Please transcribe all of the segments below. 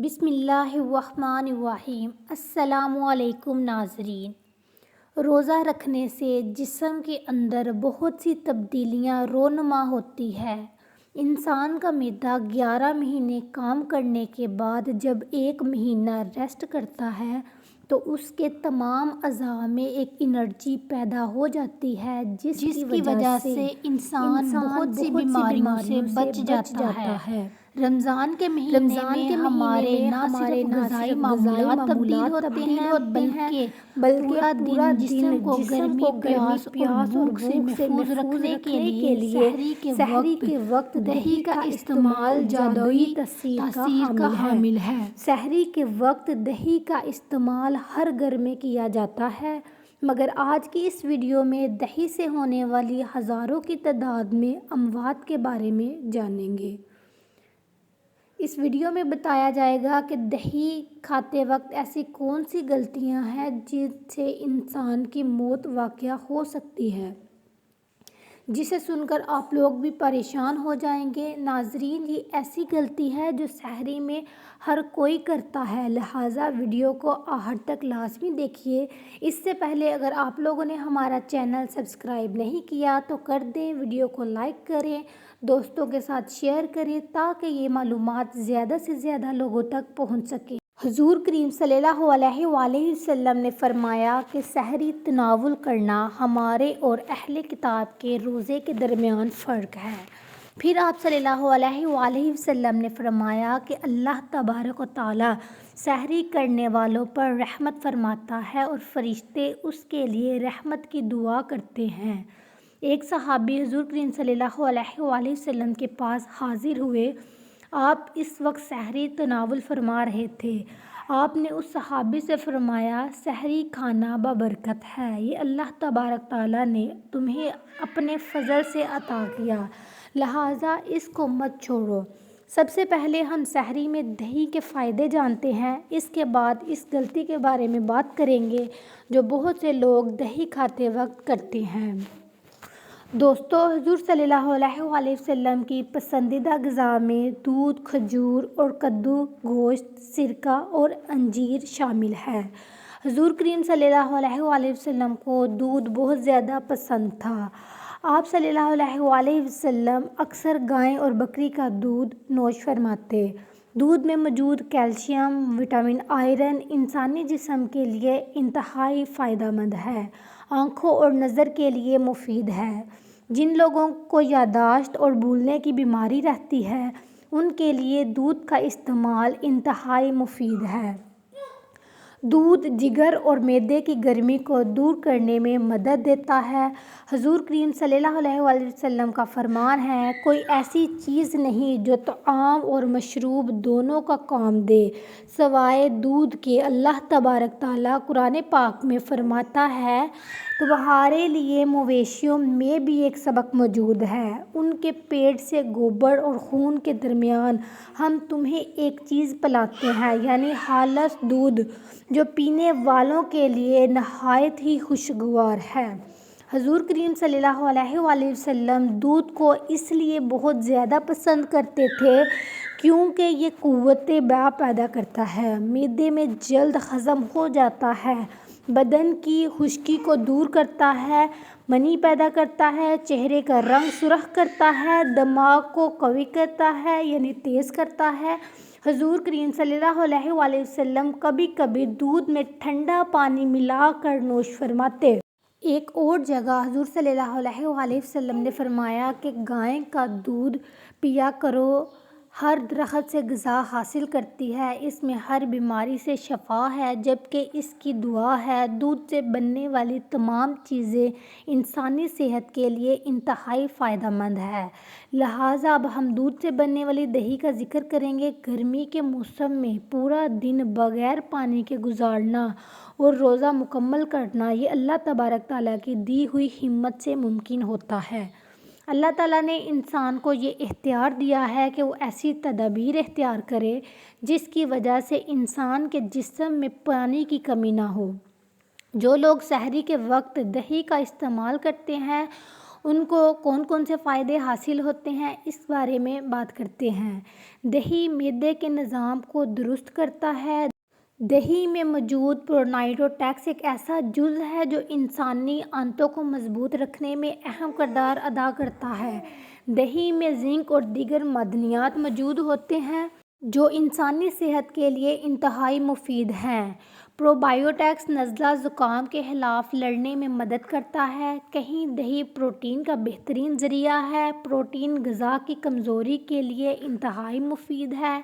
بسم اللہ الرحمن الرحیم۔ السلام علیکم ناظرین۔ روزہ رکھنے سے جسم کے اندر بہت سی تبدیلیاں رونما ہوتی ہے۔ انسان کا معدہ 11 مہینے کام کرنے کے بعد جب ایک مہینہ ریسٹ کرتا ہے تو اس کے تمام اعضاء میں ایک انرجی پیدا ہو جاتی ہے جس کی وجہ سے انسان بہت سی بیماریوں سے بچ جاتا ہے۔ رمضان کے مہینے میں ہمارے نہ صرف غذائی معمولات تبدیل ہوتے ہیں بلکہ پورا دن جسم کو گرمی پیاس اور بھوک سے محفوظ رکھنے کے لیے سحری کے وقت دہی کا استعمال جادوئی تاثیر کا حامل ہے۔ سحری کے وقت دہی کا استعمال ہر گھر میں کیا جاتا ہے، مگر آج کی اس ویڈیو میں دہی سے ہونے والی ہزاروں کی تعداد میں اموات کے بارے میں جانیں گے۔ اس ویڈیو میں بتایا جائے گا کہ دہی کھاتے وقت ایسی کون سی غلطیاں ہیں جن سے انسان کی موت واقع ہو سکتی ہے، جسے سن کر آپ لوگ بھی پریشان ہو جائیں گے۔ ناظرین، یہ ایسی غلطی ہے جو سحری میں ہر کوئی کرتا ہے، لہٰذا ویڈیو کو آخر تک لازمی دیکھیے۔ اس سے پہلے اگر آپ لوگوں نے ہمارا چینل سبسکرائب نہیں کیا تو کر دیں، ویڈیو کو لائک کریں، دوستوں کے ساتھ شیئر کریں تاکہ یہ معلومات زیادہ سے زیادہ لوگوں تک پہنچ سکے۔ حضور کریم صلی اللہ علیہ وآلہ وسلم نے فرمایا کہ سحری تناول کرنا ہمارے اور اہل کتاب کے روزے کے درمیان فرق ہے۔ پھر آپ صلی اللہ علیہ وآلہ وسلم نے فرمایا کہ اللہ تبارک و تعالیٰ سحری کرنے والوں پر رحمت فرماتا ہے اور فرشتے اس کے لیے رحمت کی دعا کرتے ہیں۔ ایک صحابی حضور کریم صلی اللہ علیہ وآلہ وسلم کے پاس حاضر ہوئے۔ آپ اس وقت سحری تناول فرما رہے تھے۔ آپ نے اس صحابی سے فرمایا، سحری کھانا بابرکت ہے، یہ اللہ تبارک تعالیٰ نے تمہیں اپنے فضل سے عطا کیا، لہٰذا اس کو مت چھوڑو۔ سب سے پہلے ہم سحری میں دہی کے فائدے جانتے ہیں، اس کے بعد اس غلطی کے بارے میں بات کریں گے جو بہت سے لوگ دہی کھاتے وقت کرتے ہیں۔ دوستو، حضور صلی اللہ علیہ وآلہ وسلم کی پسندیدہ غذا میں دودھ، کھجور اور کدو، گوشت، سرکہ اور انجیر شامل ہے۔ حضور کریم صلی اللہ علیہ وآلہ وسلم کو دودھ بہت زیادہ پسند تھا۔ آپ صلی اللہ علیہ وآلہ وسلم اکثر گائے اور بکری کا دودھ نوش فرماتے۔ دودھ میں موجود کیلشیم، وٹامن آئرن انسانی جسم کے لیے انتہائی فائدہ مند ہے، آنکھوں اور نظر کے لیے مفید ہے۔ جن لوگوں کو یادداشت اور بھولنے کی بیماری رہتی ہے ان کے لیے دودھ کا استعمال انتہائی مفید ہے۔ دودھ جگر اور معدے کی گرمی کو دور کرنے میں مدد دیتا ہے۔ حضور کریم صلی اللہ علیہ وآلہ وسلم کا فرمان ہے، کوئی ایسی چیز نہیں جو طعام اور مشروب دونوں کا کام دے سوائے دودھ کے۔ اللہ تبارک تعالیٰ قرآن پاک میں فرماتا ہے، تمہارے لیے مویشیوں میں بھی ایک سبق موجود ہے، ان کے پیٹ سے گوبر اور خون کے درمیان ہم تمہیں ایک چیز پلاتے ہیں، یعنی خالص دودھ جو پینے والوں کے لیے نہایت ہی خوشگوار ہے۔ حضور کریم صلی اللہ علیہ وآلہ وسلم دودھ کو اس لیے بہت زیادہ پسند کرتے تھے کیونکہ یہ قوت بع پیدا کرتا ہے، معدے میں جلد ہضم ہو جاتا ہے، بدن کی خشکی کو دور کرتا ہے، منی پیدا کرتا ہے، چہرے کا رنگ سرخ کرتا ہے، دماغ کو قوی کرتا ہے یعنی تیز کرتا ہے۔ حضور کریم صلی اللہ علیہ وآلہ وسلم کبھی کبھی دودھ میں ٹھنڈا پانی ملا کر نوش فرماتے۔ ایک اور جگہ حضور صلی اللہ علیہ وآلہ وسلم نے فرمایا کہ گائے کا دودھ پیا کرو، ہر درخت سے غذا حاصل کرتی ہے، اس میں ہر بیماری سے شفا ہے جبکہ اس کی دعا ہے۔ دودھ سے بننے والی تمام چیزیں انسانی صحت کے لیے انتہائی فائدہ مند ہے، لہٰذا اب ہم دودھ سے بننے والی دہی کا ذکر کریں گے۔ گرمی کے موسم میں پورا دن بغیر پانی کے گزارنا اور روزہ مکمل کرنا یہ اللہ تبارک تعالیٰ کی دی ہوئی ہمت سے ممکن ہوتا ہے۔ اللہ تعالیٰ نے انسان کو یہ اختیار دیا ہے کہ وہ ایسی تدابیر اختیار کرے جس کی وجہ سے انسان کے جسم میں پانی کی کمی نہ ہو۔ جو لوگ سحری کے وقت دہی کا استعمال کرتے ہیں ان کو کون کون سے فائدے حاصل ہوتے ہیں اس بارے میں بات کرتے ہیں۔ دہی معدے کے نظام کو درست کرتا ہے۔ دہی میں موجود پرونائٹوٹیکس ایک ایسا جز ہے جو انسانی آنتوں کو مضبوط رکھنے میں اہم کردار ادا کرتا ہے۔ دہی میں زنک اور دیگر معدنیات موجود ہوتے ہیں جو انسانی صحت کے لیے انتہائی مفید ہیں۔ پروبائیوٹکس نزلہ زکام کے خلاف لڑنے میں مدد کرتا ہے۔ کہیں دہی پروٹین کا بہترین ذریعہ ہے۔ پروٹین غذا کی کمزوری کے لیے انتہائی مفید ہے۔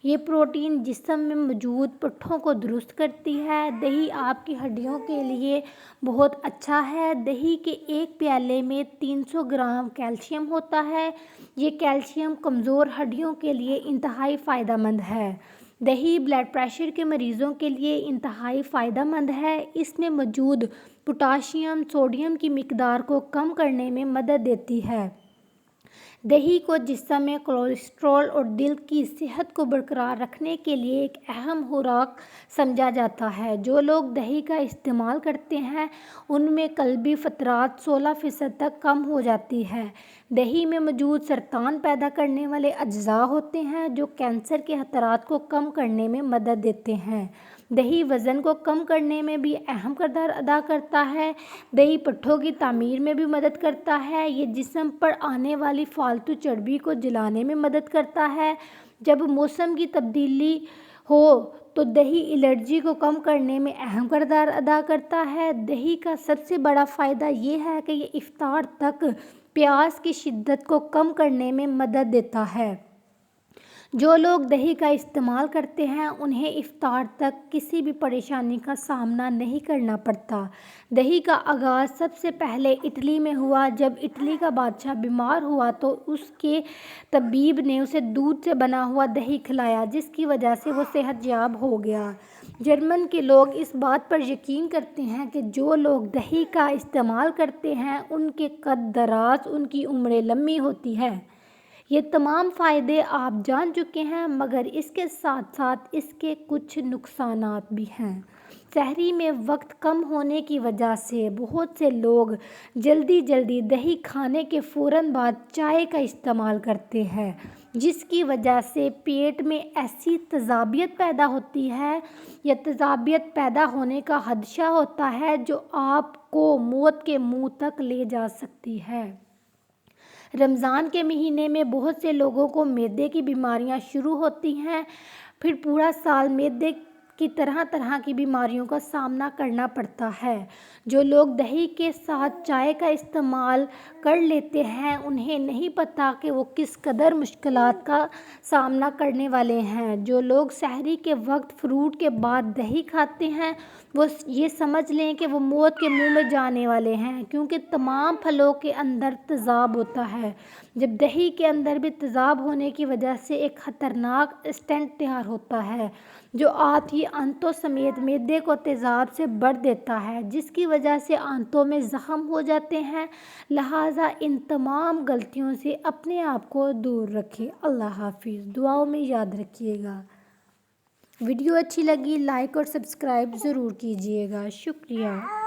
یہ پروٹین جسم میں موجود پٹھوں کو درست کرتی ہے۔ دہی آپ کی ہڈیوں کے لیے بہت اچھا ہے۔ دہی کے ایک پیالے میں 300 گرام کیلشیم ہوتا ہے۔ یہ کیلشیم کمزور ہڈیوں کے لیے انتہائی فائدہ مند ہے۔ دہی بلڈ پریشر کے مریضوں کے لیے انتہائی فائدہ مند ہے۔ اس میں موجود پوٹاشیم سوڈیم کی مقدار کو کم کرنے میں مدد دیتی ہے۔ دہی کو جسم میں کولیسٹرول اور دل کی صحت کو برقرار رکھنے کے لیے ایک اہم خوراک سمجھا جاتا ہے۔ جو لوگ دہی کا استعمال کرتے ہیں ان میں قلبی خطرات 16% تک کم ہو جاتی ہے۔ دہی میں موجود سرطان پیدا کرنے والے اجزاء ہوتے ہیں جو کینسر کے خطرات کو کم کرنے میں مدد دیتے ہیں۔ دہی وزن کو کم کرنے میں بھی اہم کردار ادا کرتا ہے۔ دہی پٹھوں کی تعمیر میں بھی مدد کرتا ہے۔ یہ جسم پر آنے والی فالتو چربی کو جلانے میں مدد کرتا ہے۔ جب موسم کی تبدیلی ہو تو دہی الرجی کو کم کرنے میں اہم کردار ادا کرتا ہے۔ دہی کا سب سے بڑا فائدہ یہ ہے کہ یہ افطار تک پیاس کی شدت کو کم کرنے میں مدد دیتا ہے۔ جو لوگ دہی کا استعمال کرتے ہیں انہیں افطار تک کسی بھی پریشانی کا سامنا نہیں کرنا پڑتا۔ دہی کا آغاز سب سے پہلے اٹلی میں ہوا۔ جب اٹلی کا بادشاہ بیمار ہوا تو اس کے طبیب نے اسے دودھ سے بنا ہوا دہی کھلایا جس کی وجہ سے وہ صحت یاب ہو گیا۔ جرمن کے لوگ اس بات پر یقین کرتے ہیں کہ جو لوگ دہی کا استعمال کرتے ہیں ان کے قد دراز، ان کی عمریں لمبی ہوتی ہیں۔ یہ تمام فائدے آپ جان چکے ہیں مگر اس کے ساتھ ساتھ اس کے کچھ نقصانات بھی ہیں۔ سحری میں وقت کم ہونے کی وجہ سے بہت سے لوگ جلدی دہی کھانے کے فوراً بعد چائے کا استعمال کرتے ہیں جس کی وجہ سے پیٹ میں ایسی تیزابیت پیدا ہوتی ہے یا تیزابیت پیدا ہونے کا خدشہ ہوتا ہے جو آپ کو موت کے منہ تک لے جا سکتی ہے۔ رمضان کے مہینے میں بہت سے لوگوں کو معدے کی بیماریاں شروع ہوتی ہیں۔ پھر پورا سال معدے کی طرح کی بیماریوں کا سامنا کرنا پڑتا ہے۔ جو لوگ دہی کے ساتھ چائے کا استعمال کر لیتے ہیں انہیں نہیں پتہ کہ وہ کس قدر مشکلات کا سامنا کرنے والے ہیں۔ جو لوگ سحری کے وقت فروٹ کے بعد دہی کھاتے ہیں وہ یہ سمجھ لیں کہ وہ موت کے منہ میں جانے والے ہیں کیونکہ تمام پھلوں کے اندر تیزاب ہوتا ہے۔ جب دہی کے اندر بھی تیزاب ہونے کی وجہ سے ایک خطرناک اسٹنٹ تیار ہوتا ہے جو آپ کی آنتوں سمیت معدے کو تیزاب سے بھر دیتا ہے جس کی وجہ سے آنتوں میں زخم ہو جاتے ہیں۔ لہٰذا ان تمام غلطیوں سے اپنے آپ کو دور رکھیں۔ اللہ حافظ۔ دعاؤں میں یاد رکھیے گا۔ ویڈیو اچھی لگی لائک اور سبسکرائب ضرور کیجیے گا۔ شکریہ۔